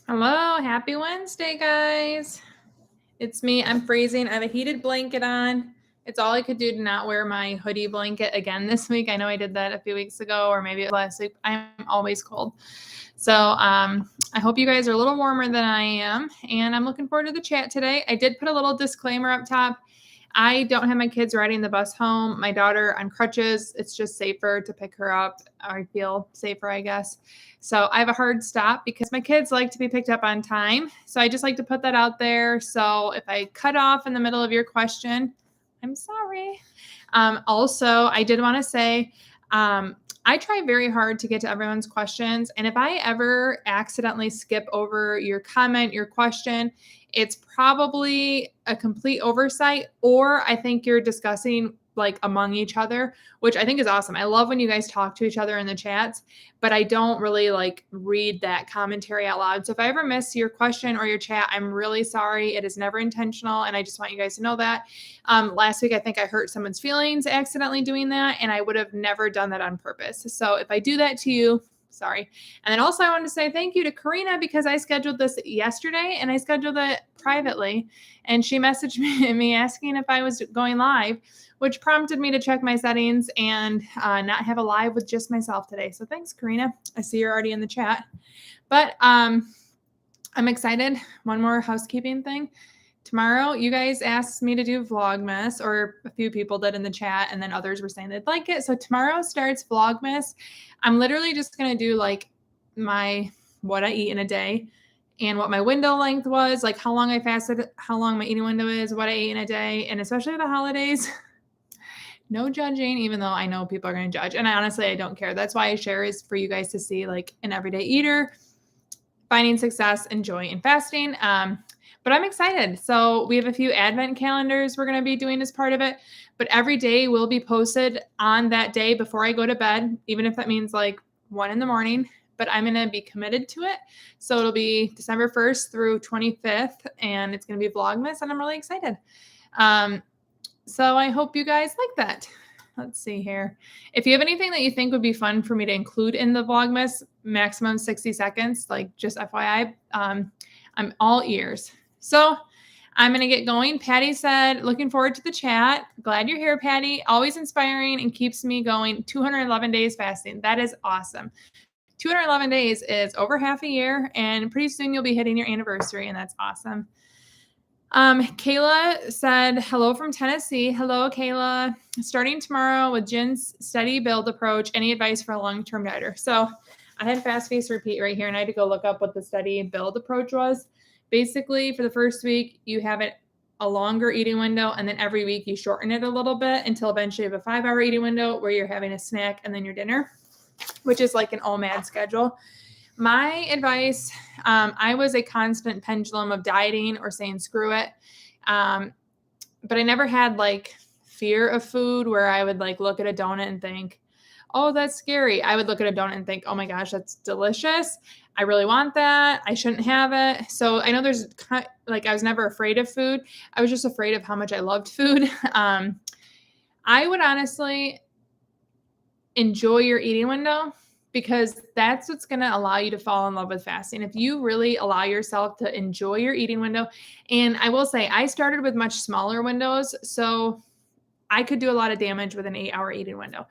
Hello, happy Wednesday, guys. It's me. I'm freezing. I have a heated blanket on. It's all I could do to not wear my hoodie blanket again this week. I know I did that a few weeks ago, or maybe last week. I'm always cold. So I hope you guys are a little warmer than I am, and I'm looking forward to the chat today. I did put a little disclaimer up top. I don't have my kids riding the bus home. My daughter on crutches. It's just safer to pick her up. I feel safer, I guess. So I have a hard stop because my kids like to be picked up on time. So I just like to put that out there. So if I cut off in the middle of your question, I'm sorry. Also, I did want to say, I try very hard to get to everyone's questions. And if I ever accidentally skip over your comment, your question, it's probably a complete oversight, or I think you're discussing like among each other, which I think is awesome. I love when you guys talk to each other in the chats, but I don't really like read that commentary out loud. So if I ever miss your question or your chat, I'm really sorry. It is never intentional. And I just want you guys to know that. Last week, I think I hurt someone's feelings accidentally doing that, and I would have never done that on purpose. So if I do that to you, sorry. And then also I wanted to say thank you to Karina because I scheduled this yesterday and I scheduled it privately. And she messaged me asking if I was going live, which prompted me to check my settings and not have a live with just myself today. So thanks, Karina. I see you're already in the chat. But I'm excited. One more housekeeping thing. Tomorrow, you guys asked me to do Vlogmas, or a few people did in the chat, and then others were saying they'd like it. So tomorrow starts Vlogmas. I'm literally just going to do like what I eat in a day and what my window length was, like how long I fasted, how long my eating window is, what I ate in a day, and especially the holidays. No judging, even though I know people are going to judge. And I don't care. That's why I share, is for you guys to see like an everyday eater finding success and joy in fasting. But I'm excited. So we have a few Advent calendars we're going to be doing as part of it. But every day will be posted on that day before I go to bed, even if that means like 1 a.m. But I'm going to be committed to it. So it'll be December 1st through 25th, and it's going to be Vlogmas, and I'm really excited. So I hope you guys like that. Let's see here. If you have anything that you think would be fun for me to include in the Vlogmas, maximum 60 seconds, like just FYI, I'm all ears. So I'm going to get going. Patty said, looking forward to the chat. Glad you're here, Patty. Always inspiring and keeps me going. 211 days fasting. That is awesome. 211 days is over half a year, and pretty soon you'll be hitting your anniversary, and that's awesome. Kayla said, hello from Tennessee. Hello, Kayla. Starting tomorrow with Jin's steady build approach. Any advice for a long-term dieter? So I had fast face repeat right here, and I had to go look up what the steady build approach was. Basically, for the first week, you have it a longer eating window, and then every week you shorten it a little bit until eventually you have a 5-hour eating window where you're having a snack and then your dinner, which is like an OMAD schedule. My advice, I was a constant pendulum of dieting or saying screw it. But I never had like fear of food where I would like look at a donut and think, oh, that's scary. I would look at a donut and think, oh my gosh, that's delicious. I really want that. I shouldn't have it. So I know there's like, I was never afraid of food. I was just afraid of how much I loved food. I would honestly enjoy your eating window, because that's what's going to allow you to fall in love with fasting. If you really allow yourself to enjoy your eating window, and I will say I started with much smaller windows, so I could do a lot of damage with an 8-hour eating window.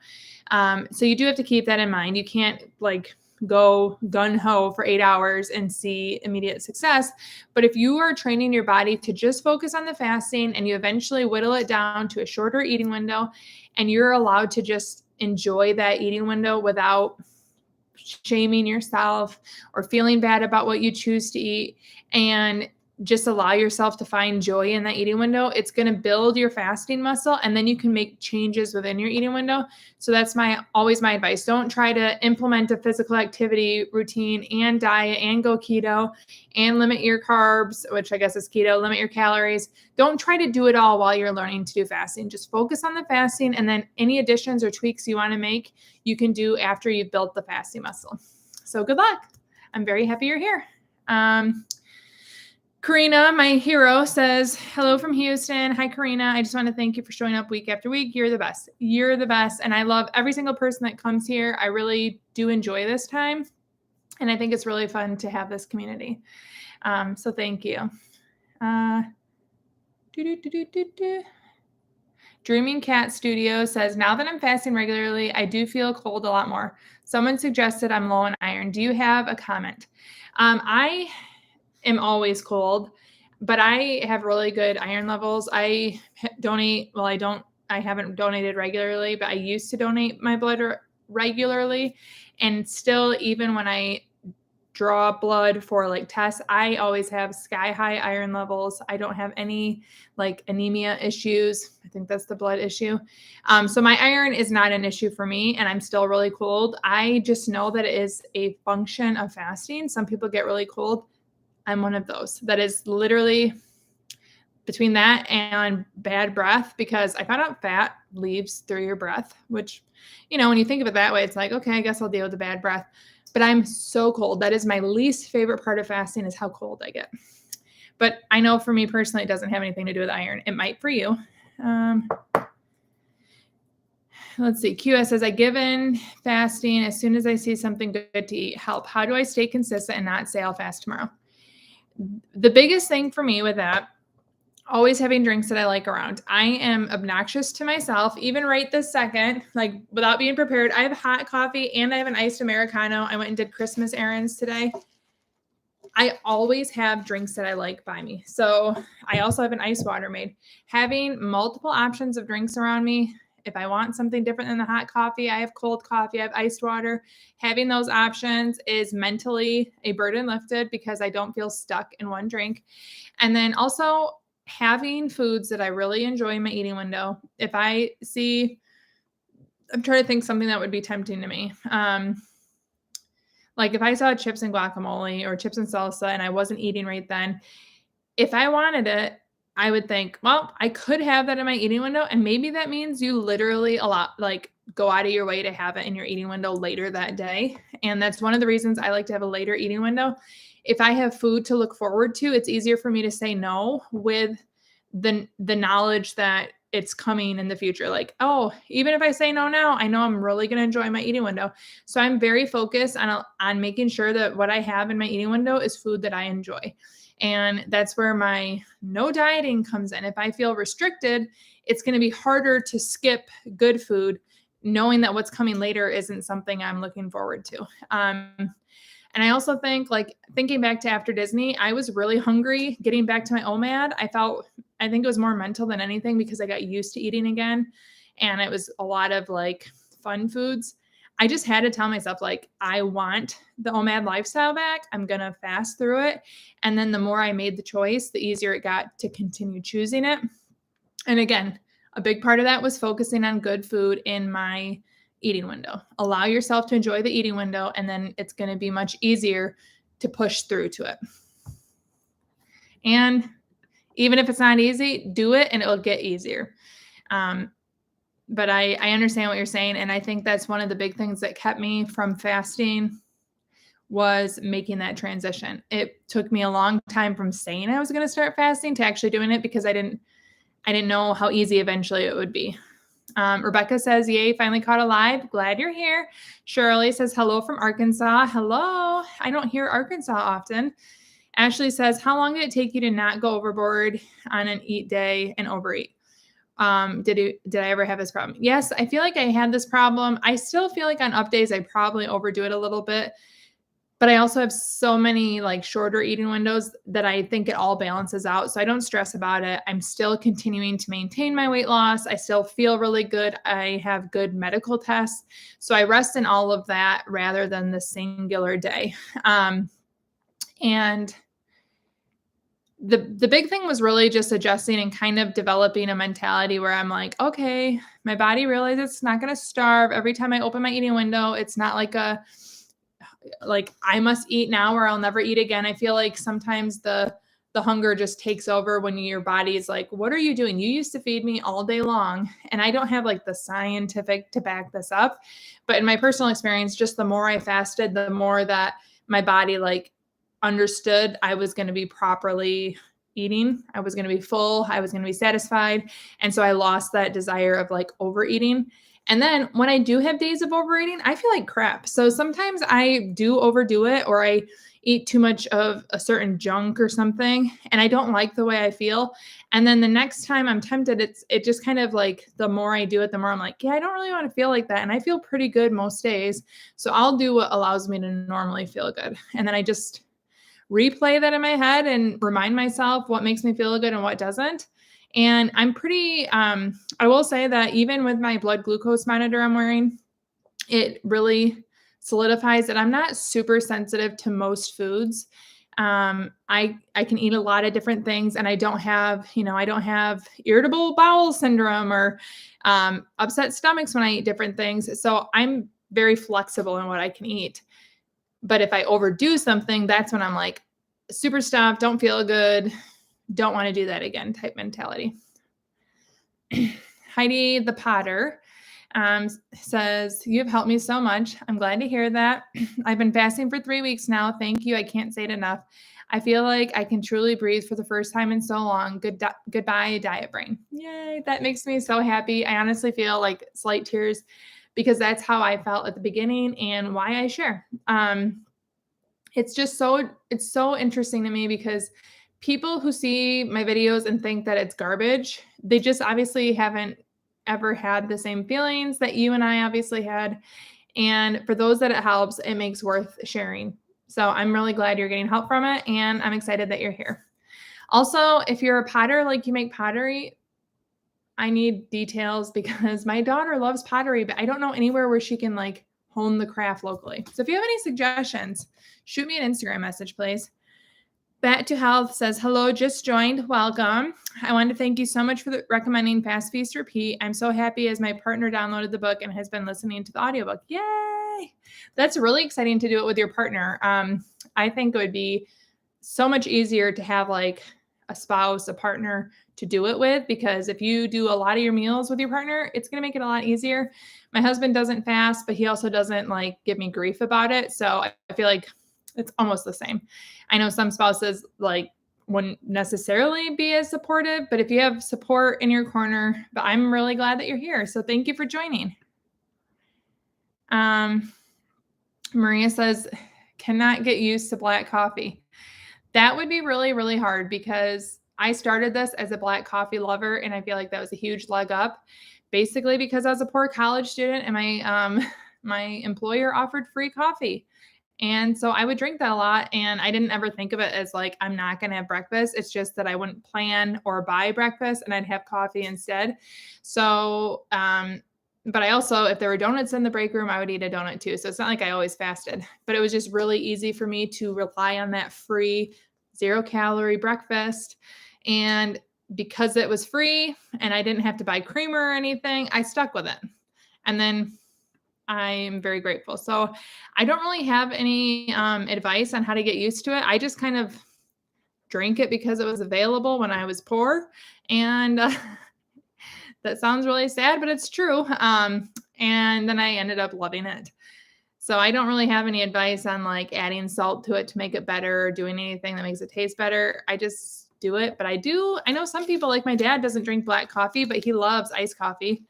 So you do have to keep that in mind. You can't like go gun-ho for 8 hours and see immediate success. But if you are training your body to just focus on the fasting, and you eventually whittle it down to a shorter eating window, and you're allowed to just enjoy that eating window without shaming yourself or feeling bad about what you choose to eat, and just allow yourself to find joy in that eating window, it's going to build your fasting muscle, and then you can make changes within your eating window. So that's always my advice. Don't try to implement a physical activity routine and diet and go keto and limit your carbs, which I guess is keto, limit your calories. Don't try to do it all while you're learning to do fasting. Just focus on the fasting, and then any additions or tweaks you want to make, you can do after you've built the fasting muscle. So good luck. I'm very happy you're here. Karina, my hero, says, hello from Houston. Hi, Karina. I just want to thank you for showing up week after week. You're the best. You're the best. And I love every single person that comes here. I really do enjoy this time. And I think it's really fun to have this community. So thank you. Uh, Dreaming Cat Studio says, now that I'm fasting regularly, I do feel cold a lot more. Someone suggested I'm low on iron. Do you have a comment? I am always cold, but I have really good iron levels. I donate, well, I haven't donated regularly, but I used to donate my blood regularly. And still, even when I draw blood for like tests, I always have sky high iron levels. I don't have any like anemia issues. I think that's the blood issue. So my iron is not an issue for me, and I'm still really cold. I just know that it is a function of fasting. Some people get really cold. I'm one of those. That is literally between that and bad breath, because I found out fat leaves through your breath, which, when you think of it that way, it's like, okay, I guess I'll deal with the bad breath. But I'm so cold. That is my least favorite part of fasting, is how cold I get. But I know for me personally, it doesn't have anything to do with iron. It might for you. Let's see. QS says, I give in fasting as soon as I see something good to eat. Help. How do I stay consistent and not say I'll fast tomorrow? The biggest thing for me with that, always having drinks that I like around. I am obnoxious to myself, even right this second, like without being prepared. I have hot coffee and I have an iced Americano. I went and did Christmas errands today. I always have drinks that I like by me. So I also have an ice water made. Having multiple options of drinks around me. If I want something different than the hot coffee, I have cold coffee, I have iced water. Having those options is mentally a burden lifted, because I don't feel stuck in one drink. And then also having foods that I really enjoy in my eating window. If I see, I'm trying to think something that would be tempting to me. Like if I saw chips and guacamole or chips and salsa and I wasn't eating right then, if I wanted it, I would think, well, I could have that in my eating window. And maybe that means you literally go out of your way to have it in your eating window later that day. And that's one of the reasons I like to have a later eating window. If I have food to look forward to, it's easier for me to say no with the knowledge that it's coming in the future. Like, oh, even if I say no now, I know I'm really going to enjoy my eating window. So I'm very focused on making sure that what I have in my eating window is food that I enjoy. And that's where my no dieting comes in. If I feel restricted, it's going to be harder to skip good food, knowing that what's coming later isn't something I'm looking forward to. And I also think, like, thinking back to after Disney, I was really hungry getting back to my OMAD. I think it was more mental than anything, because I got used to eating again. And it was a lot of like fun foods. I just had to tell myself, like, I want the OMAD lifestyle back. I'm going to fast through it. And then the more I made the choice, the easier it got to continue choosing it. And again, a big part of that was focusing on good food in my eating window. Allow yourself to enjoy the eating window, and then it's going to be much easier to push through to it. And even if it's not easy, do it and it'll get easier. But I understand what you're saying. And I think that's one of the big things that kept me from fasting, was making that transition. It took me a long time from saying I was going to start fasting to actually doing it, because I didn't know how easy eventually it would be. Rebecca says, yay, finally caught alive. Glad you're here. Shirley says, hello from Arkansas. Hello. I don't hear Arkansas often. Ashley says, how long did it take you to not go overboard on an eat day and overeat? Did I ever have this problem? Yes, I feel like I had this problem. I still feel like on up days, I probably overdo it a little bit. But I also have so many like shorter eating windows that I think it all balances out. So I don't stress about it. I'm still continuing to maintain my weight loss. I still feel really good. I have good medical tests. So I rest in all of that rather than the singular day. And the big thing was really just adjusting and kind of developing a mentality where I'm like, okay, my body realizes it's not going to starve every time I open my eating window. It's not like I must eat now or I'll never eat again. I feel like sometimes the hunger just takes over when your body is like, what are you doing? You used to feed me all day long. And I don't have like the scientific to back this up. But in my personal experience, just the more I fasted, the more that my body like understood I was going to be properly eating. I was going to be full. I was going to be satisfied. And so I lost that desire of like overeating. And then when I do have days of overeating, I feel like crap. So sometimes I do overdo it or I eat too much of a certain junk or something and I don't like the way I feel. And then the next time I'm tempted, it just kind of like the more I do it, the more I'm like, yeah, I don't really want to feel like that. And I feel pretty good most days. So I'll do what allows me to normally feel good. And then I just replay that in my head and remind myself what makes me feel good and what doesn't. And I'm pretty, I will say that even with my blood glucose monitor I'm wearing, it really solidifies that I'm not super sensitive to most foods. I can eat a lot of different things and I don't have, I don't have irritable bowel syndrome or upset stomachs when I eat different things. So I'm very flexible in what I can eat. But if I overdo something, that's when I'm like super stuffed, don't feel good, don't want to do that again type mentality. Heidi the Potter says, you've helped me so much. I'm glad to hear that. I've been fasting for 3 weeks now. Thank you. I can't say it enough. I feel like I can truly breathe for the first time in so long. Goodbye, diet brain. Yay. That makes me so happy. I honestly feel like slight tears because that's how I felt at the beginning and why I share. It's so interesting to me because people who see my videos and think that it's garbage, they just obviously haven't ever had the same feelings that you and I obviously had. And for those that it helps, it makes worth sharing. So I'm really glad you're getting help from it. And I'm excited that you're here. Also, if you're a potter, like you make pottery, I need details because my daughter loves pottery, but I don't know anywhere where she can like hone the craft locally. So if you have any suggestions, shoot me an Instagram message, please. Back to Health says, hello, just joined. Welcome. I want to thank you so much for recommending Fast Feast Repeat. I'm so happy as my partner downloaded the book and has been listening to the audiobook. Yay! That's really exciting to do it with your partner. I think it would be so much easier to have like a spouse, a partner to do it with, because if you do a lot of your meals with your partner, it's going to make it a lot easier. My husband doesn't fast, but he also doesn't like give me grief about it. So I feel like it's almost the same. I know some spouses like wouldn't necessarily be as supportive, but if you have support in your corner, but I'm really glad that you're here. So thank you for joining. Maria says, cannot get used to black coffee. That would be really, really hard because I started this as a black coffee lover, and I feel like that was a huge leg up, basically because I was a poor college student and my employer offered free coffee. And so I would drink that a lot, and I didn't ever think of it as like, I'm not going to have breakfast. It's just that I wouldn't plan or buy breakfast and I'd have coffee instead. So, but I also, if there were donuts in the break room, I would eat a donut too. So it's not like I always fasted, but it was just really easy for me to rely on that free 0-calorie breakfast. And because it was free and I didn't have to buy creamer or anything, I stuck with it. And then I'm very grateful. So I don't really have any advice on how to get used to it. I just kind of drank it because it was available when I was poor. And that sounds really sad, but it's true. And then I ended up loving it. So I don't really have any advice on like adding salt to it to make it better or doing anything that makes it taste better. I just do it. But I know some people, like my dad doesn't drink black coffee, but he loves iced coffee.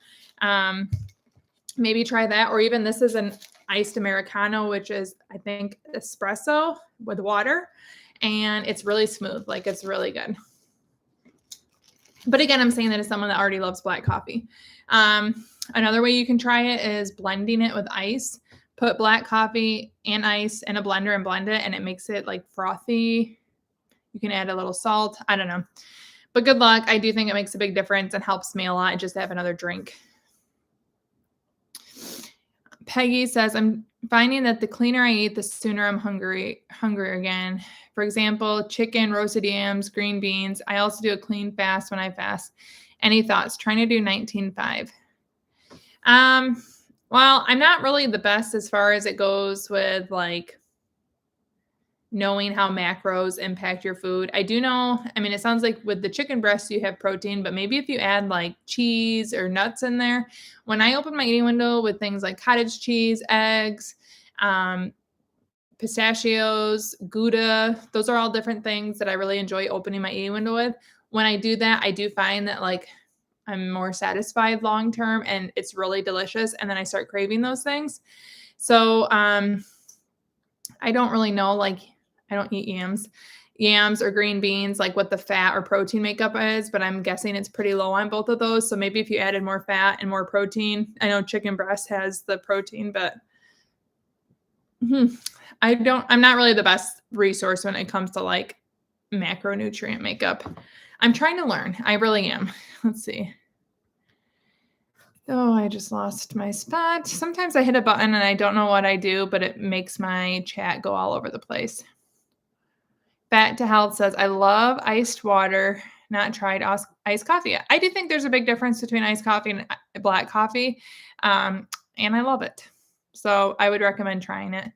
Maybe try that. Or even this is an iced Americano, which is, I think, espresso with water. And it's really smooth. Like it's really good. But again, I'm saying that as someone that already loves black coffee. Another way you can try it is blending it with ice. Put black coffee and ice in a blender and blend it, and it makes it like frothy. You can add a little salt. I don't know. But good luck. I do think it makes a big difference and helps me a lot just to have another drink. Peggy says, I'm finding that the cleaner I eat, the sooner I'm hungry again. For example, chicken, roasted yams, green beans. I also do a clean fast when I fast. Any thoughts? Trying to do 19.5. Well, I'm not really the best as far as it goes with like knowing how macros impact your food. I do know, I mean, it sounds like with the chicken breast, you have protein, but maybe if you add like cheese or nuts in there, when I open my eating window with things like cottage cheese, eggs, pistachios, Gouda, those are all different things that I really enjoy opening my eating window with. When I do that, I do find that like I'm more satisfied long term, and it's really delicious. And then I start craving those things. So I don't really know, like, I don't eat yams or green beans, like what the fat or protein makeup is, but I'm guessing it's pretty low on both of those. So maybe if you added more fat and more protein, I know chicken breast has the protein, but I'm not really the best resource when it comes to like macronutrient makeup. I'm trying to learn. I really am. Let's see. Oh, I just lost my spot. Sometimes I hit a button and I don't know what I do, but it makes my chat go all over the place. Back to Health says, I love iced water, not tried iced coffee yet. I do think there's a big difference between iced coffee and black coffee, and I love it. So I would recommend trying it.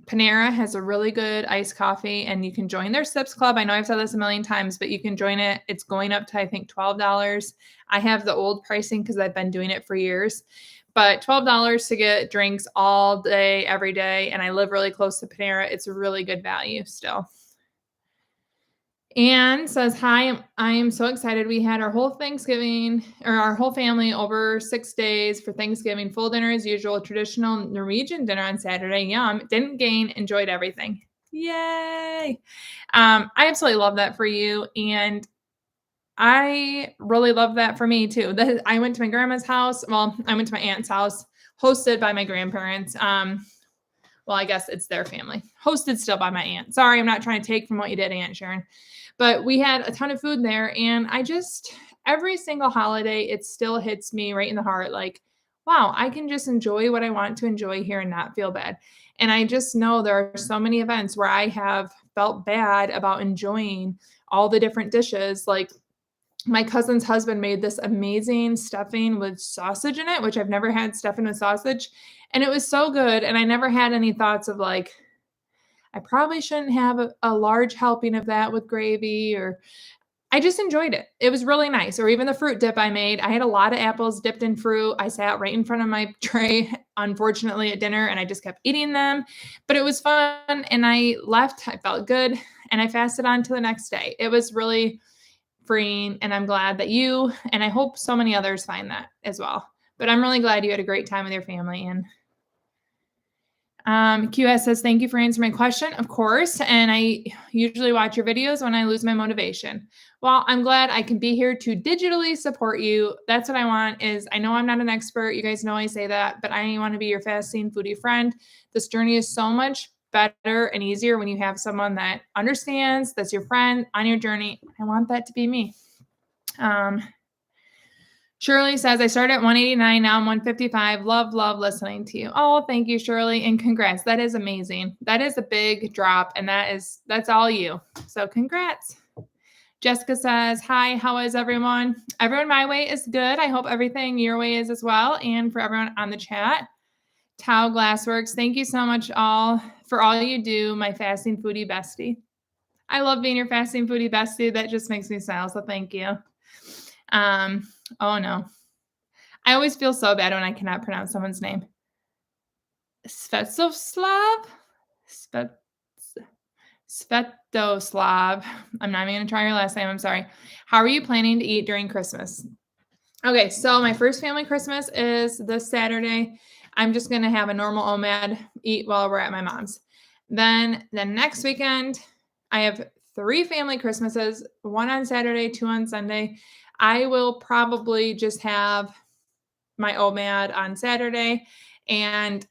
Panera has a really good iced coffee, and you can join their Sips Club. I know I've said this a million times, but you can join it. It's going up to, I think, $12. I have the old pricing because I've been doing it for years. But $12 to get drinks all day, every day, and I live really close to Panera. It's a really good value still. Anne says, hi, I am so excited. We had our whole Thanksgiving, or our whole family over 6 days for Thanksgiving. Full dinner as usual, traditional Norwegian dinner on Saturday. Yum. Didn't gain, enjoyed everything. Yay. I absolutely love that for you. And I really love that for me too. I went to my grandma's house. Well, I went to my aunt's house, hosted by my grandparents. Well, I guess it's their family. Hosted still by my aunt. Sorry, I'm not trying to take from what you did, Aunt Sharon. But we had a ton of food there. And every single holiday, it still hits me right in the heart. Like, wow, I can just enjoy what I want to enjoy here and not feel bad. And I just know there are so many events where I have felt bad about enjoying all the different dishes. Like, my cousin's husband made this amazing stuffing with sausage in it, which I've never had stuffing with sausage. And it was so good. And I never had any thoughts of like, I probably shouldn't have a large helping of that with gravy, or I just enjoyed it. It was really nice. Or even the fruit dip I made. I had a lot of apples dipped in fruit. I sat right in front of my tray, unfortunately, at dinner, and I just kept eating them. But it was fun. And I left. I felt good. And I fasted on to the next day. It was really freeing. And I'm glad that you, and I hope so many others find that as well. But I'm really glad you had a great time with your family. And QS says, thank you for answering my question. Of course. And I usually watch your videos when I lose my motivation. Well, I'm glad I can be here to digitally support you. That's what I want. I know I'm not an expert. You guys know I say that, but I want to be your fasting foodie friend. This journey is so much better and easier when you have someone that understands, that's your friend on your journey. I want that to be me. Shirley says, I started at 189. Now I'm 155. Love listening to you. Oh, thank you, Shirley. And congrats. That is amazing. That is a big drop. And that's all you. So congrats. Jessica says, hi, how is everyone? Everyone my way is good. I hope everything your way is as well. And for everyone on the chat, Tao Glassworks, thank you so much all for all you do, my fasting foodie bestie. I love being your fasting foodie bestie. That just makes me smile. So thank you. Oh no. I always feel so bad when I cannot pronounce someone's name. Svetoslav? Svetoslav. I'm not even going to try your last name. I'm sorry. How are you planning to eat during Christmas? Okay, so my first family Christmas is this Saturday. I'm just going to have a normal OMAD eat while we're at my mom's. Then the next weekend, I have 3 family Christmases, 1 on Saturday, 2 on Sunday. I will probably just have my OMAD on Saturday. And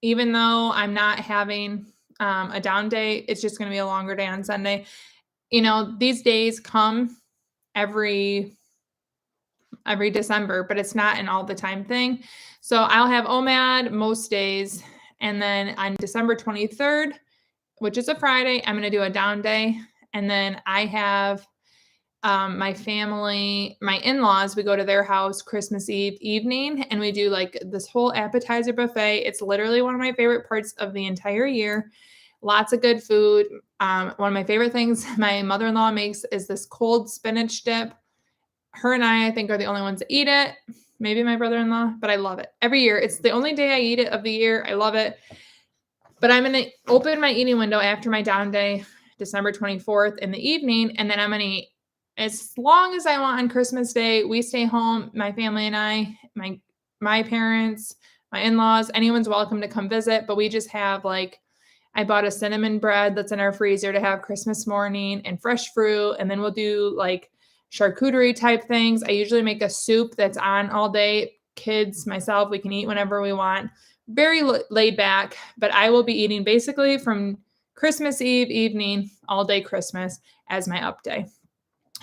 even though I'm not having a down day, it's just going to be a longer day on Sunday. You know, these days come every December, but it's not an all the time thing. So I'll have OMAD most days. And then on December 23rd, which is a Friday, I'm going to do a down day. And then I have my family, my in-laws, we go to their house Christmas Eve evening, and we do like this whole appetizer buffet. It's literally one of my favorite parts of the entire year. Lots of good food. One of my favorite things my mother-in-law makes is this cold spinach dip. Her and I think, are the only ones that eat it. Maybe my brother-in-law, but I love it. Every year. It's the only day I eat it of the year. I love it. But I'm going to open my eating window after my down day, December 24th in the evening, and then I'm going to eat as long as I want on Christmas Day. We stay home, my family and I, my parents, my in-laws, anyone's welcome to come visit, but we just have like I bought a cinnamon bread that's in our freezer to have Christmas morning and fresh fruit, and then we'll do like charcuterie type things. I usually make a soup that's on all day. Kids, myself, we can eat whenever we want. Very laid back, but I will be eating basically from Christmas Eve evening all day Christmas as my up day.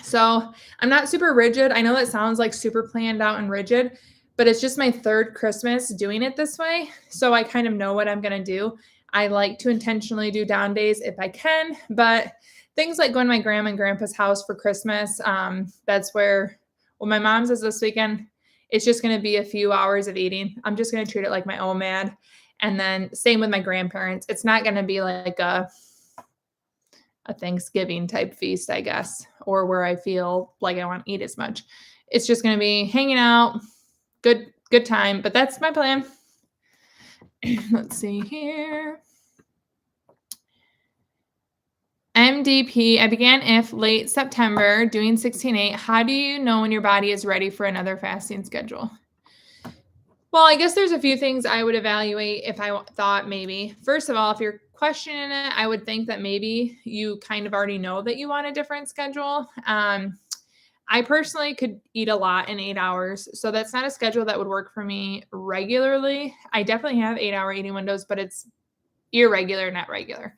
So I'm not super rigid. I know that sounds like super planned out and rigid, but it's just my third Christmas doing it this way. So I kind of know what I'm going to do. I like to intentionally do down days if I can, but things like going to my grandma and grandpa's house for Christmas, that's where, well, my mom's is this weekend. It's just going to be a few hours of eating. I'm just going to treat it like my OMAD. And then same with my grandparents. It's not going to be like a Thanksgiving type feast, I guess, or where I feel like I want to eat as much. It's just going to be hanging out, good time, but that's my plan. Let's see here. MDP, I began IF late September doing 16/8. How do you know when your body is ready for another fasting schedule? Well, I guess there's a few things I would evaluate if I thought maybe. First of all, if you're questioning it, I would think that maybe you kind of already know that you want a different schedule. I personally could eat a lot in 8 hours. So that's not a schedule that would work for me regularly. I definitely have 8-hour eating windows, but it's irregular, not regular.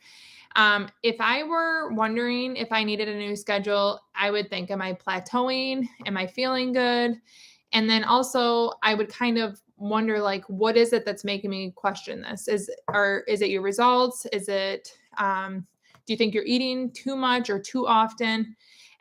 If I were wondering if I needed a new schedule, I would think, am I plateauing? Am I feeling good? And then also I would kind of wonder, like, what is it that's making me question this? Is it your results? Is it, do you think you're eating too much or too often?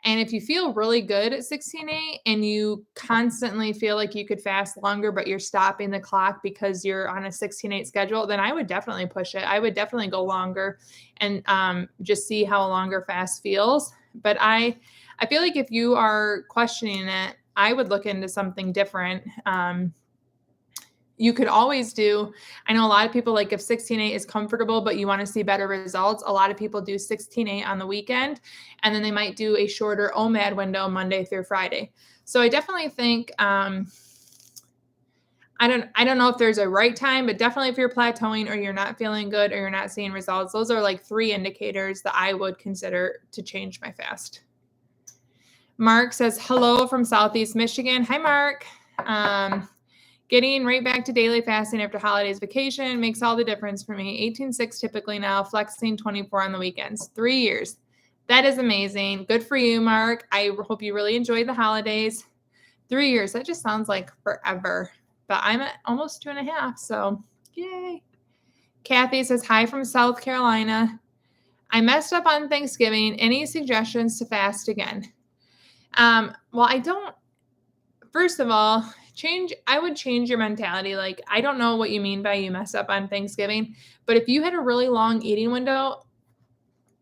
And if you feel really good at 16/8 and you constantly feel like you could fast longer, but you're stopping the clock because you're on a 16/8 schedule, then I would definitely push it. I would definitely go longer and just see how a longer fast feels. But I feel like if you are questioning it, I would look into something different. You could always do, I know a lot of people, like if 16/8 is comfortable, but you want to see better results, a lot of people do 16/8 on the weekend, and then they might do a shorter OMAD window Monday through Friday. So I definitely think, I don't know if there's a right time, but definitely if you're plateauing or you're not feeling good or you're not seeing results, those are like 3 indicators that I would consider to change my fast. Mark says, hello from Southeast Michigan. Hi, Mark. Getting right back to daily fasting after holidays vacation makes all the difference for me. 18/6 typically now, flexing 24 on the weekends. 3 years. That is amazing. Good for you, Mark. I hope you really enjoyed the holidays. 3 years. That just sounds like forever. But I'm at almost 2.5, so yay. Kathy says, hi from South Carolina. I messed up on Thanksgiving. Any suggestions to fast again? Well, I don't. First of all, I would change your mentality. Like, I don't know what you mean by you messed up on Thanksgiving, but if you had a really long eating window,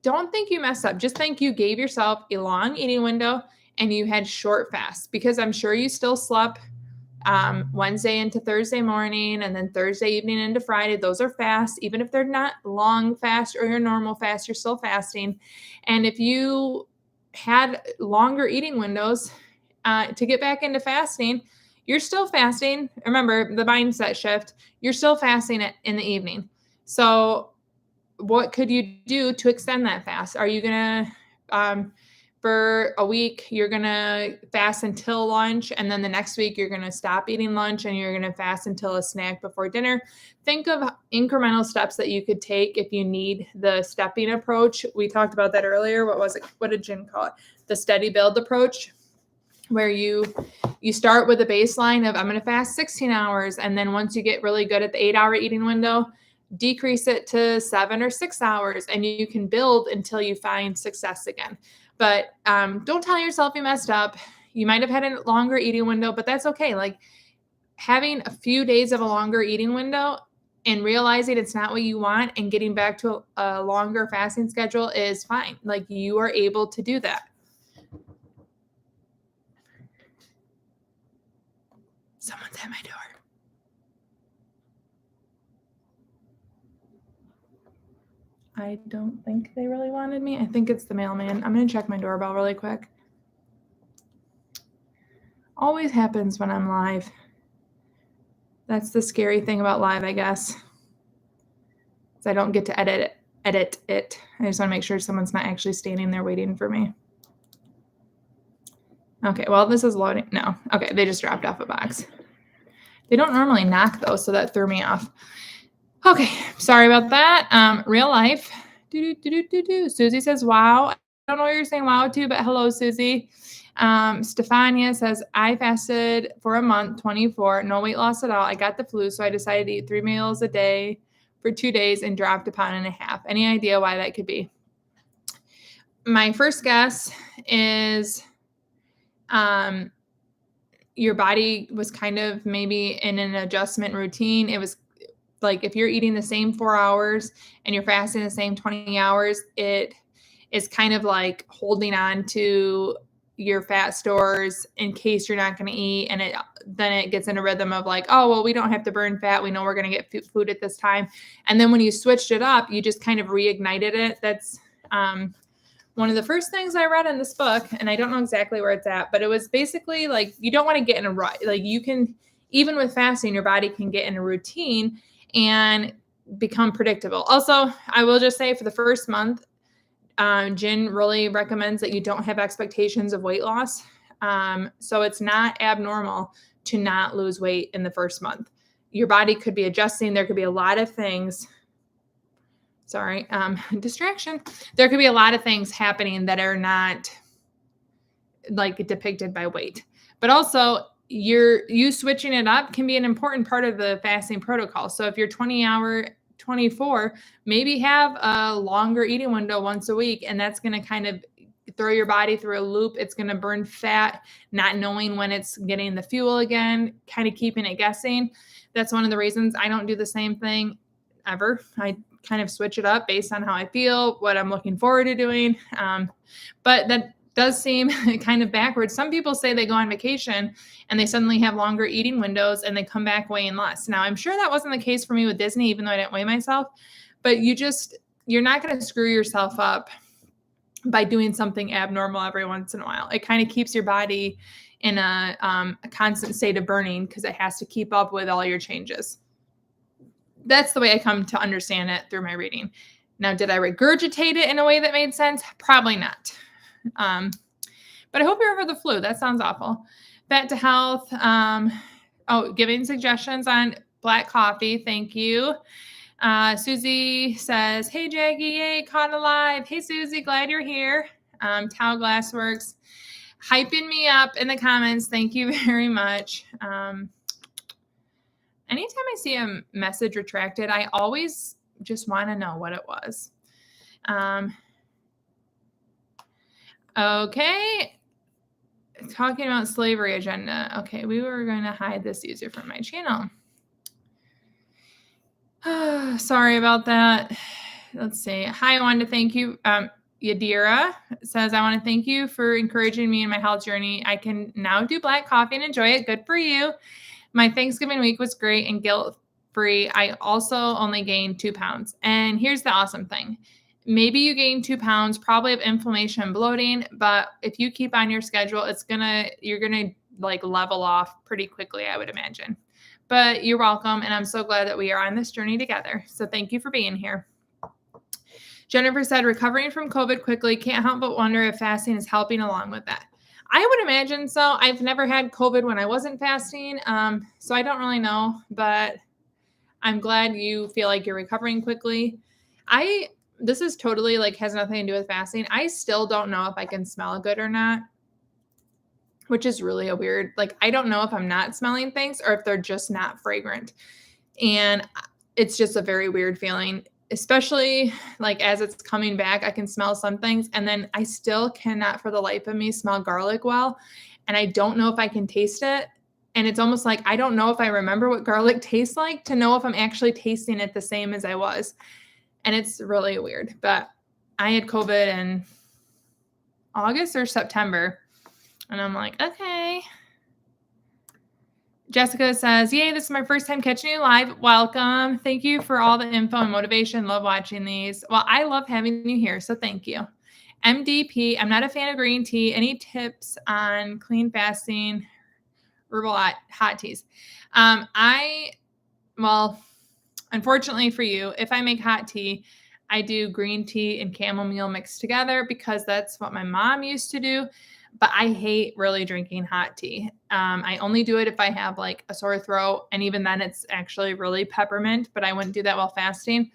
don't think you messed up. Just think you gave yourself a long eating window and you had short fasts, because I'm sure you still slept Wednesday into Thursday morning and then Thursday evening into Friday. Those are fasts. Even if they're not long fast or your normal fast, you're still fasting. And if you had longer eating windows to get back into fasting, you're still fasting. Remember the mindset shift. You're still fasting in the evening. So what could you do to extend that fast? Are you going to, for a week, you're going to fast until lunch, and then the next week you're going to stop eating lunch and you're going to fast until a snack before dinner? Think of incremental steps that you could take if you need the stepping approach. We talked about that earlier. What was it? What did Jen call it? The steady build approach, where you start with a baseline of, I'm going to fast 16 hours. And then once you get really good at the 8-hour eating window, decrease it to 7 or 6 hours, and you can build until you find success again. But don't tell yourself you messed up. You might have had a longer eating window, but that's okay. Like, having a few days of a longer eating window and realizing it's not what you want and getting back to a longer fasting schedule is fine. Like, you are able to do that. Someone's at my door. I don't think they really wanted me. I think it's the mailman. I'm going to check my doorbell really quick. Always happens when I'm live. That's the scary thing about live, I guess. I don't get to edit it. I just want to make sure someone's not actually standing there waiting for me. Okay, well, this is loading. No. Okay, they just dropped off a box. They don't normally knock, though, so that threw me off. Okay, sorry about that. Real life. Susie says, wow. I don't know what you're saying wow to, but hello, Susie. Stefania says, I fasted for a month, 24, no weight loss at all. I got the flu, so I decided to eat 3 meals a day for 2 days and dropped a pound and a half. Any idea why that could be? My first guess is your body was kind of maybe in an adjustment routine. It was like if you're eating the same 4 hours and you're fasting the same 20 hours, it is kind of like holding on to your fat stores in case you're not going to eat. And then it gets in a rhythm of like, oh, well, we don't have to burn fat. We know we're going to get food at this time. And then when you switched it up, you just kind of reignited it. That's one of the first things I read in this book, and I don't know exactly where it's at, but it was basically like, you don't want to get in a rut. Like you can, even with fasting, your body can get in a routine and become predictable. Also, I will just say for the first month, Jen really recommends that you don't have expectations of weight loss. So it's not abnormal to not lose weight in the first month. Your body could be adjusting. There could be a lot of things. Sorry, distraction. There could be a lot of things happening that are not like depicted by weight. But also, you switching it up can be an important part of the fasting protocol. So if you're 24, maybe have a longer eating window once a week, and that's going to kind of throw your body through a loop. It's going to burn fat, not knowing when it's getting the fuel again, kind of keeping it guessing. That's one of the reasons I don't do the same thing ever. I kind of switch it up based on how I feel, what I'm looking forward to doing. But that does seem kind of backwards. Some people say they go on vacation and they suddenly have longer eating windows and they come back weighing less. Now, I'm sure that wasn't the case for me with Disney, even though I didn't weigh myself, but you're not going to screw yourself up by doing something abnormal every once in a while. It kind of keeps your body in a constant state of burning because it has to keep up with all your changes. That's the way I come to understand it through my reading. Now, did I regurgitate it in a way that made sense? Probably not. But I hope you're over the flu. That sounds awful. Back to health. Giving suggestions on black coffee. Thank you. Susie says, hey, Jackie, yay, caught alive. Hey, Susie, glad you're here. Tau Glassworks, hyping me up in the comments. Thank you very much. Anytime I see a message retracted, I always just want to know what it was. Okay. Talking about slavery agenda. Okay, we were going to hide this user from my channel. Sorry about that. Let's see. Hi, I wanted to thank you. Yadira says, I want to thank you for encouraging me in my health journey. I can now do black coffee and enjoy it. Good for you. My Thanksgiving week was great and guilt-free. I also only gained 2 pounds. And here's the awesome thing. Maybe you gain 2 pounds, probably of inflammation and bloating, but if you keep on your schedule, you're going to like level off pretty quickly, I would imagine. But you're welcome. And I'm so glad that we are on this journey together. So thank you for being here. Jennifer said, recovering from COVID quickly, can't help but wonder if fasting is helping along with that. I would imagine so. I've never had COVID when I wasn't fasting, so I don't really know, but I'm glad you feel like you're recovering quickly. This is totally like has nothing to do with fasting. I still don't know if I can smell good or not, which is really a weird, like, I don't know if I'm not smelling things or if they're just not fragrant. And it's just a very weird feeling, especially like as it's coming back, I can smell some things and then I still cannot for the life of me smell garlic well. And I don't know if I can taste it. And it's almost like, I don't know if I remember what garlic tastes like to know if I'm actually tasting it the same as I was. And it's really weird, but I had COVID in August or September and I'm like, okay. Jessica says, yay, this is my first time catching you live. Welcome. Thank you for all the info and motivation. Love watching these. Well, I love having you here, so thank you. MDP, I'm not a fan of green tea. Any tips on clean fasting? herbal hot teas. Well, unfortunately for you, if I make hot tea, I do green tea and chamomile mixed together because that's what my mom used to do. But I hate really drinking hot tea. I only do it if I have like a sore throat. And even then, it's actually really peppermint, but I wouldn't do that while fasting.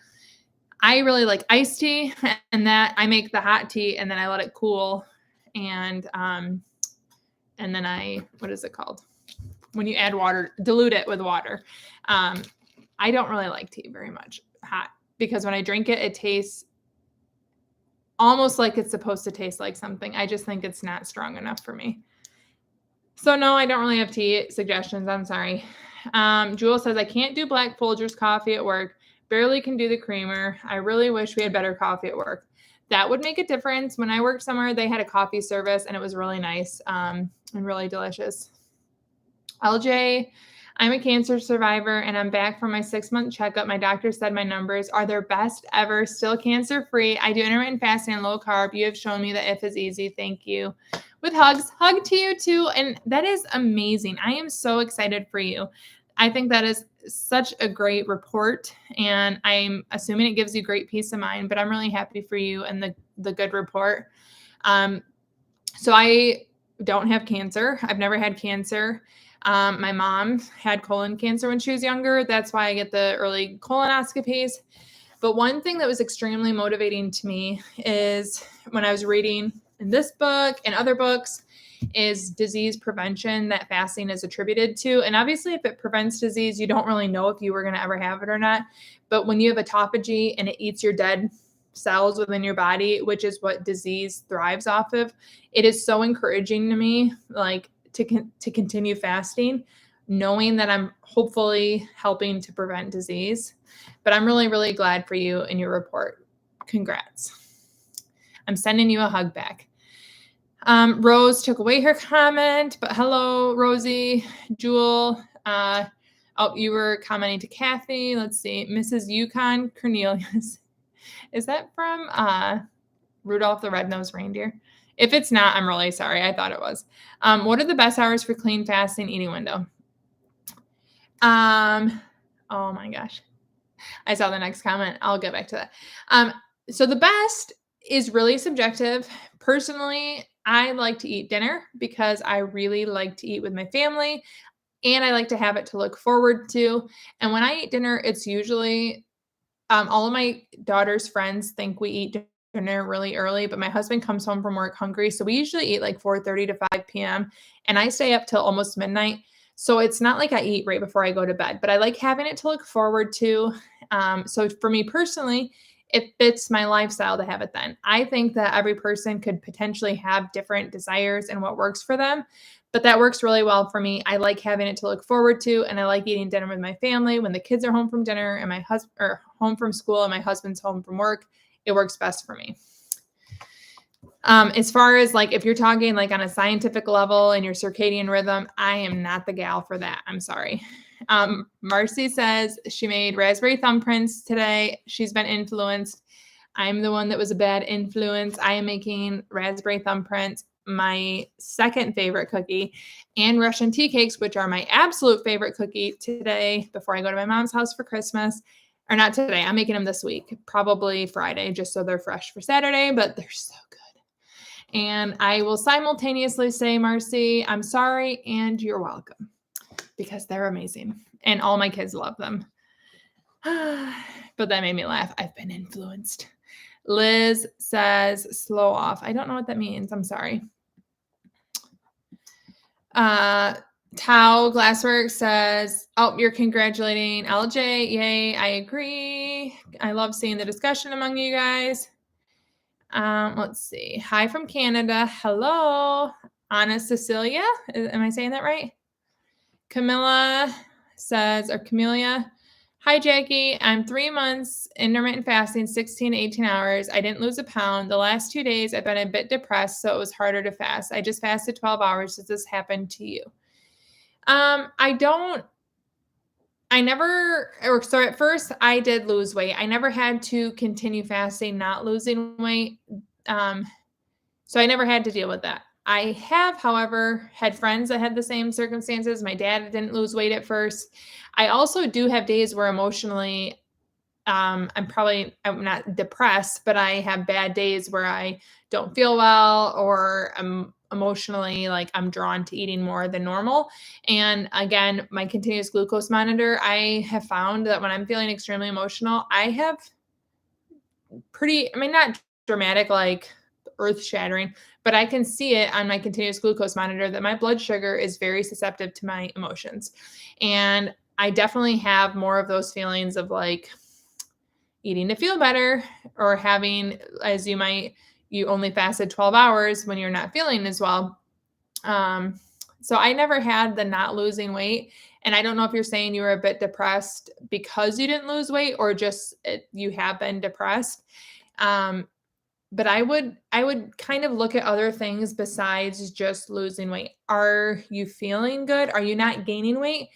I really like iced tea, and that I make the hot tea and then I let it cool. And then what is it called? When you add water, dilute it with water. I don't really like tea very much hot because when I drink it, it tastes almost like it's supposed to taste like something. I just think it's not strong enough for me. So no, I don't really have tea suggestions. I'm sorry. Jewel says, I can't do Black Folgers coffee at work. Barely can do the creamer. I really wish we had better coffee at work. That would make a difference. When I worked somewhere, they had a coffee service and it was really nice and really delicious. LJ, I'm a cancer survivor and I'm back from my 6-month checkup. My doctor said my numbers are their best ever, still cancer-free. I do intermittent fasting and low carb. You have shown me that if is easy. Thank you. With hugs, hug to you too. And that is amazing. I am so excited for you. I think that is such a great report and I'm assuming it gives you great peace of mind, but I'm really happy for you and the good report. So I don't have cancer. I've never had cancer. My mom had colon cancer when she was younger. That's why I get the early colonoscopies. But one thing that was extremely motivating to me is when I was reading in this book and other books is disease prevention that fasting is attributed to. And obviously, if it prevents disease, you don't really know if you were going to ever have it or not. But when you have autophagy and it eats your dead cells within your body, which is what disease thrives off of, it is so encouraging to me, like to continue fasting, knowing that I'm hopefully helping to prevent disease. But I'm really, really glad for you and your report. Congrats. I'm sending you a hug back. Rose took away her comment, but hello, Rosie, Jewel. You were commenting to Kathy. Let's see, Mrs. Yukon Cornelius. Is that from Rudolph the Red-Nosed Reindeer? If it's not, I'm really sorry. I thought it was. What are the best hours for clean fasting eating window? Oh my gosh. I saw the next comment. I'll get back to that. So the best is really subjective. Personally, I like to eat dinner because I really like to eat with my family and I like to have it to look forward to. And when I eat dinner, it's usually all of my daughter's friends think we eat dinner really early, but my husband comes home from work hungry. So we usually eat like 4:30 to 5 p.m. and I stay up till almost midnight. So it's not like I eat right before I go to bed, but I like having it to look forward to. So for me personally, it fits my lifestyle to have it then. I think that every person could potentially have different desires and what works for them, but that works really well for me. I like having it to look forward to, and I like eating dinner with my family when the kids are home from dinner and my husband or home from school and my husband's home from work. It works best for me. As far as like, if you're talking like on a scientific level and your circadian rhythm, I am not the gal for that. I'm sorry. Marcy says she made raspberry thumbprints today. She's been influenced. I'm the one that was a bad influence. I am making raspberry thumbprints, my second favorite cookie, and Russian tea cakes, which are my absolute favorite cookie today before I go to my mom's house for Christmas. Or not today. I'm making them this week, probably Friday, just so they're fresh for Saturday, but they're so good. And I will simultaneously say, Marcy, I'm sorry and you're welcome because they're amazing. And all my kids love them. But that made me laugh. I've been influenced. Liz says, slow off. I don't know what that means. I'm sorry. Tao Glasswork says, oh, you're congratulating LJ. Yay, I agree. I love seeing the discussion among you guys. Let's see. Hi from Canada. Hello. Anna Cecilia. Am I saying that right? Camilla says, or Camelia. Hi, Jackie. I'm 3 months intermittent fasting, 16 to 18 hours. I didn't lose a pound. The last 2 days, I've been a bit depressed, so it was harder to fast. I just fasted 12 hours. Does this happen to you? So at first I did lose weight. I never had to continue fasting, not losing weight. So I never had to deal with that. I have, however, had friends that had the same circumstances. My dad didn't lose weight at first. I also do have days where emotionally, I'm not depressed, but I have bad days where I don't feel well or I'm emotionally like I'm drawn to eating more than normal. And again, my continuous glucose monitor, I have found that when I'm feeling extremely emotional, I have not dramatic, like earth shattering, but I can see it on my continuous glucose monitor that my blood sugar is very susceptible to my emotions. And I definitely have more of those feelings of like eating to feel better or having, as you only fasted 12 hours when you're not feeling as well. Um, so I never had the not losing weight. And I don't know if you're saying you were a bit depressed because you didn't lose weight or just you have been depressed. Um, but I would kind of look at other things besides just losing weight. Are you feeling good? Are you not gaining weight?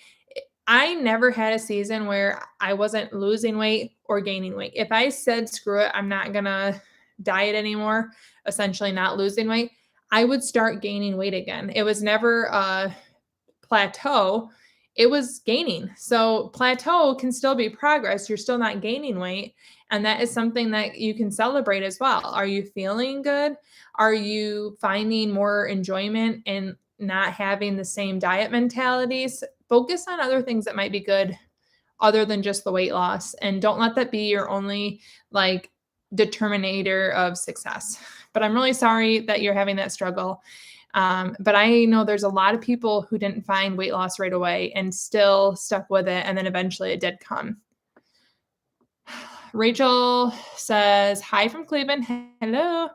I never had a season where I wasn't losing weight or gaining weight. If I said, screw it, I'm not going to diet anymore, essentially not losing weight, I would start gaining weight again. It was never a plateau, it was gaining. So plateau can still be progress. You're still not gaining weight. And that is something that you can celebrate as well. Are you feeling good? Are you finding more enjoyment in not having the same diet mentalities? Focus on other things that might be good other than just the weight loss. And don't let that be your only like determinator of success. But I'm really sorry that you're having that struggle. But I know there's a lot of people who didn't find weight loss right away and still stuck with it. And then eventually it did come. Rachel says, hi from Cleveland. Hello.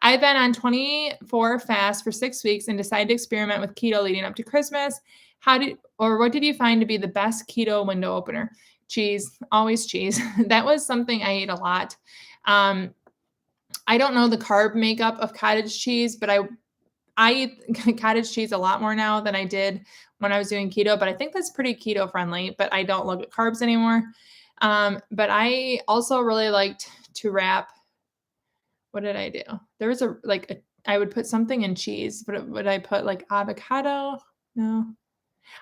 I've been on 24 fast for 6 weeks and decided to experiment with keto leading up to Christmas. What did you find to be the best keto window opener? Cheese, always cheese. That was something I ate a lot. I don't know the carb makeup of cottage cheese, but I eat cottage cheese a lot more now than I did when I was doing keto, but I think that's pretty keto friendly, but I don't look at carbs anymore. But I also really liked to wrap. What did I do? There was I would put something in cheese, but would I put like avocado? No.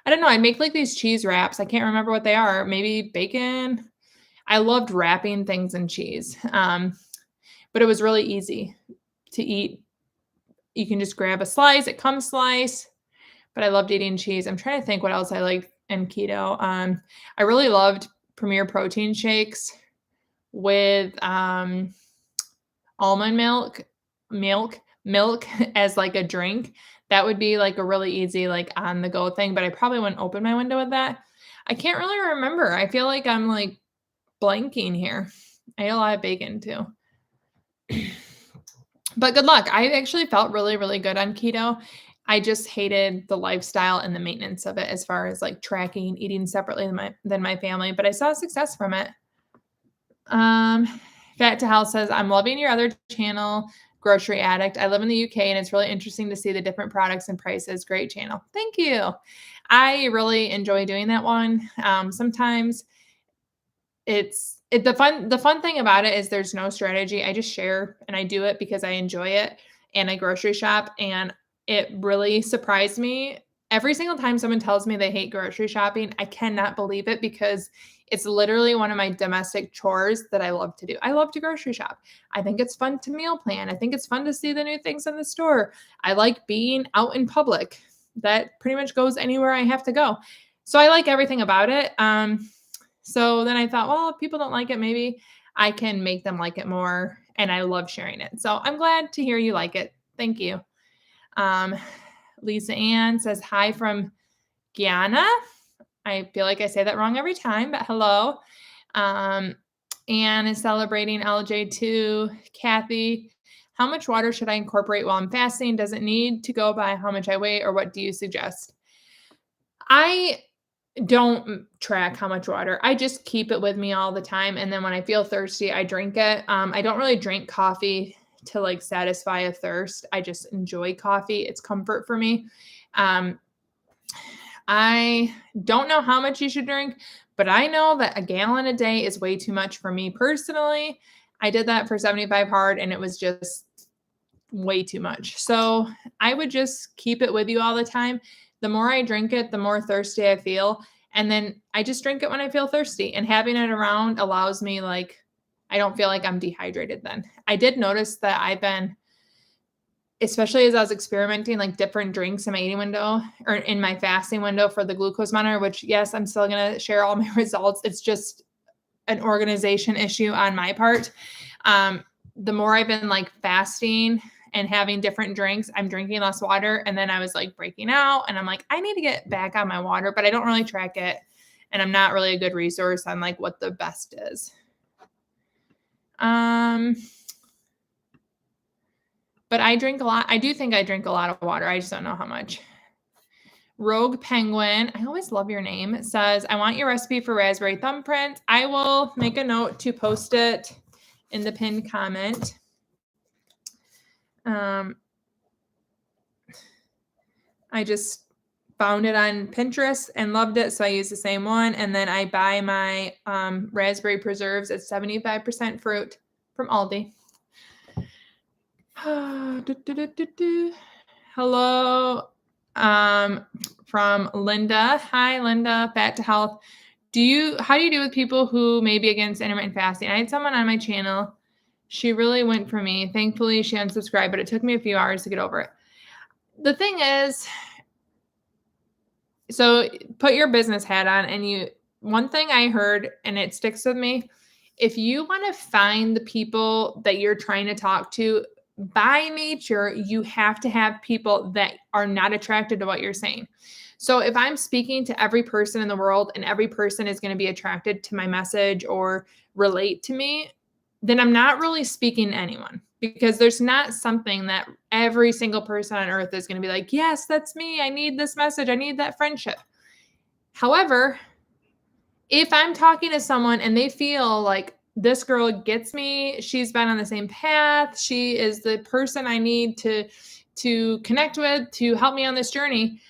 I don't know. I'd make like these cheese wraps. I can't remember what they are. Maybe bacon. I loved wrapping things in cheese. But it was really easy to eat. You can just grab a slice. It comes sliced. But I loved eating cheese. I'm trying to think what else I liked in keto. I really loved Premier protein shakes with almond milk as like a drink. That would be like a really easy, like on the go thing, but I probably wouldn't open my window with that. I can't really remember. I feel like I'm like blanking here. I ate a lot of bacon too. But good luck. I actually felt really, really good on keto. I just hated the lifestyle and the maintenance of it as far as like tracking, eating separately than my family, but I saw success from it. Fat to Health says, I'm loving your other channel, Grocery Addict. I live in the UK and it's really interesting to see the different products and prices. Great channel. Thank you. I really enjoy doing that one. Sometimes the fun thing about it is there's no strategy. I just share and I do it because I enjoy it and I grocery shop, and it really surprised me. Every single time someone tells me they hate grocery shopping, I cannot believe it because it's literally one of my domestic chores that I love to do. I love to grocery shop. I think it's fun to meal plan. I think it's fun to see the new things in the store. I like being out in public. That pretty much goes anywhere I have to go. So I like everything about it. So then I thought, well, if people don't like it, maybe I can make them like it more. And I love sharing it. So I'm glad to hear you like it. Thank you. Lisa Ann says, hi from Guyana. I feel like I say that wrong every time, but hello. Anne is celebrating LJ2. Kathy, how much water should I incorporate while I'm fasting? Does it need to go by how much I weigh, or what do you suggest? I don't track how much water. I just keep it with me all the time. And then when I feel thirsty, I drink it. I don't really drink coffee to like satisfy a thirst. I just enjoy coffee. It's comfort for me. I don't know how much you should drink, but I know that a gallon a day is way too much for me personally. I did that for 75 hard and it was just way too much. So I would just keep it with you all the time. The more I drink it, the more thirsty I feel. And then I just drink it when I feel thirsty. And having it around allows me, like, I don't feel like I'm dehydrated then. I did notice that I've been, especially as I was experimenting, like different drinks in my eating window or in my fasting window for the glucose monitor, which, yes, I'm still going to share all my results. It's just an organization issue on my part. The more I've been like fasting and having different drinks, I'm drinking less water. And then I was like breaking out and I'm like, I need to get back on my water, but I don't really track it. And I'm not really a good resource on like what the best is. But I drink a lot. I do think I drink a lot of water. I just don't know how much. Rogue Penguin, I always love your name. It says, I want your recipe for raspberry thumbprint. I will make a note to post it in the pinned comment. I just found it on Pinterest and loved it, so I use the same one. And then I buy my raspberry preserves at 75% fruit from Aldi. Hello, from Linda. Hi, Linda. Fat to Health. How do you do with people who may be against intermittent fasting? I had someone on my channel. She really went for me. Thankfully, she unsubscribed, but it took me a few hours to get over it. The thing is, so put your business hat on, and one thing I heard, and it sticks with me, if you want to find the people that you're trying to talk to, by nature, you have to have people that are not attracted to what you're saying. So if I'm speaking to every person in the world and every person is going to be attracted to my message or relate to me, then I'm not really speaking to anyone, because there's not something that every single person on earth is going to be like, yes, that's me. I need this message. I need that friendship. However, if I'm talking to someone and they feel like this girl gets me, she's been on the same path, she is the person I need to connect with to help me on this journey,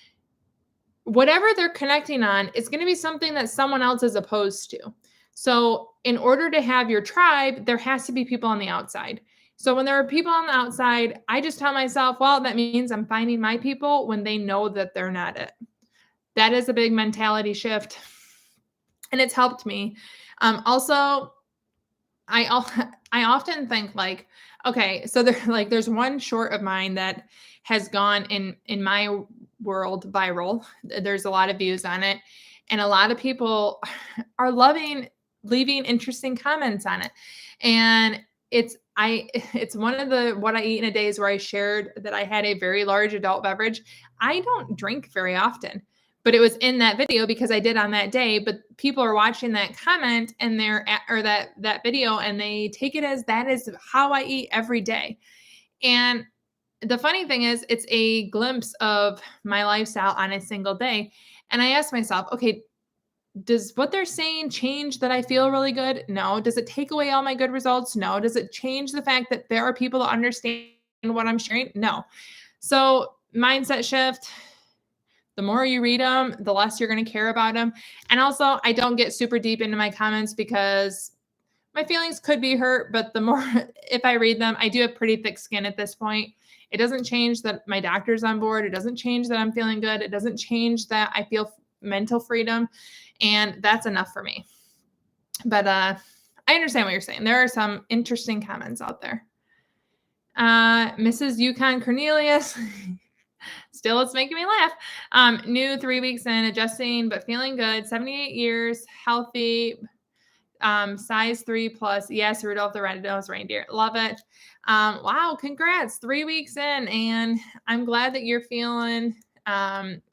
whatever they're connecting on is going to be something that someone else is opposed to. So in order to have your tribe, there has to be people on the outside. So when there are people on the outside, I just tell myself, well, that means I'm finding my people when they know that they're not it. That is a big mentality shift. And it's helped me. Also, I often think like, okay, so there's one short of mine that has gone in my world viral. There's a lot of views on it, and a lot of people are leaving interesting comments on it. And it's one of the what I eat in a day is where I shared that I had a very large adult beverage. I don't drink very often, but it was in that video because I did on that day. But people are watching that comment and that video, and they take it as that is how I eat every day. And the funny thing is, it's a glimpse of my lifestyle on a single day. And I asked myself, okay, does what they're saying change that I feel really good? No. Does it take away all my good results? No. Does it change the fact that there are people that understand what I'm sharing? No. So mindset shift. The more you read them, the less you're going to care about them. And also, I don't get super deep into my comments because my feelings could be hurt, but the more, if I read them, I do have pretty thick skin at this point. It doesn't change that my doctor's on board. It doesn't change that I'm feeling good. It doesn't change that I feel mental freedom. And that's enough for me. But I understand what you're saying. There are some interesting comments out there. Mrs. Yukon Cornelius. Still, it's making me laugh. New 3 weeks in, adjusting, but feeling good. 78 years, healthy, size 3+. Yes, Rudolph the Red-Nosed Reindeer. Love it. Wow, congrats. 3 weeks in, and I'm glad that you're feeling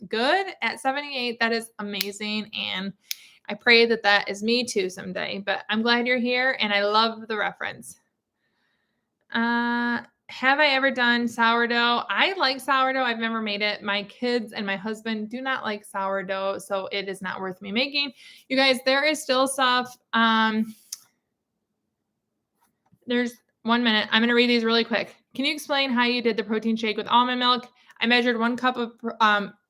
good at 78. That is amazing, and I pray that that is me too someday. But I'm glad you're here, and I love the reference. Have I ever done sourdough? I like sourdough. I've never made it. My kids and my husband do not like sourdough, so it is not worth me making. You guys, there is still stuff. There's 1 minute. I'm going to read these really quick. Can you explain how you did the protein shake with almond milk? I measured 1 cup of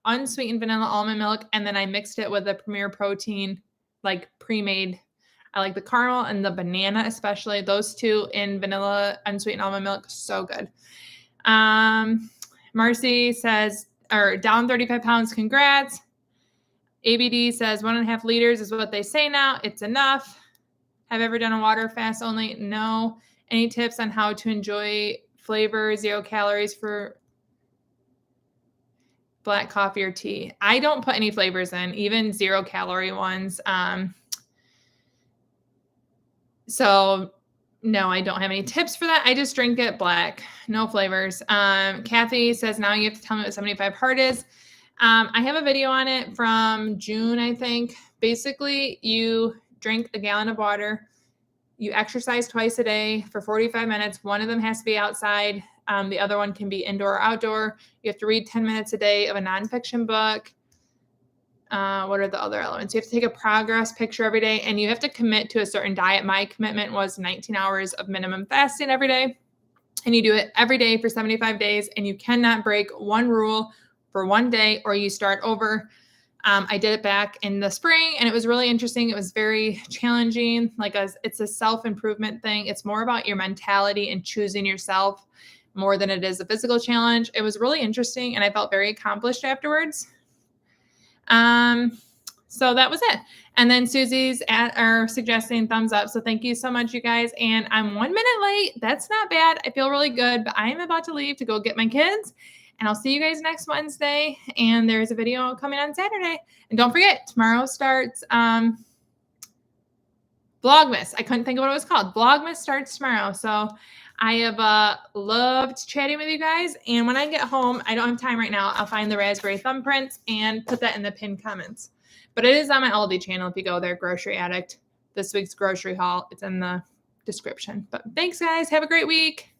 unsweetened vanilla almond milk, and then I mixed it with a Premier Protein, like pre-made. I like the caramel and the banana, especially those two in vanilla unsweetened almond milk. So good. Marcy says, or down 35 pounds, congrats. ABD says 1.5 liters is what they say now. It's enough. Have you ever done a water fast only? No. Any tips on how to enjoy flavor, 0 calories for black coffee or tea? I don't put any flavors in, even 0 calorie ones. So no, I don't have any tips for that. I just drink it black, no flavors. Kathy says, now you have to tell me what 75 hard is. I have a video on it from June, I think. Basically, you drink a gallon of water. You exercise twice a day for 45 minutes. One of them has to be outside. The other one can be indoor or outdoor. You have to read 10 minutes a day of a nonfiction book. What are the other elements? You have to take a progress picture every day, and you have to commit to a certain diet. My commitment was 19 hours of minimum fasting every day, and you do it every day for 75 days, and you cannot break one rule for one day or you start over. I did it back in the spring, and it was really interesting. It was very challenging. It's a self-improvement thing. It's more about your mentality and choosing yourself more than it is a physical challenge. It was really interesting, and I felt very accomplished afterwards. So that was it. And then Susie's suggesting thumbs up. So thank you so much, you guys. And I'm 1 minute late. That's not bad. I feel really good, but I am about to leave to go get my kids. And I'll see you guys next Wednesday. And there's a video coming on Saturday. And don't forget, tomorrow starts Vlogmas. I couldn't think of what it was called. Vlogmas starts tomorrow. So I have loved chatting with you guys. And when I get home, I don't have time right now. I'll find the raspberry thumbprints and put that in the pinned comments. But it is on my Aldi channel if you go there, Grocery Addict. This week's grocery haul. It's in the description. But thanks, guys. Have a great week.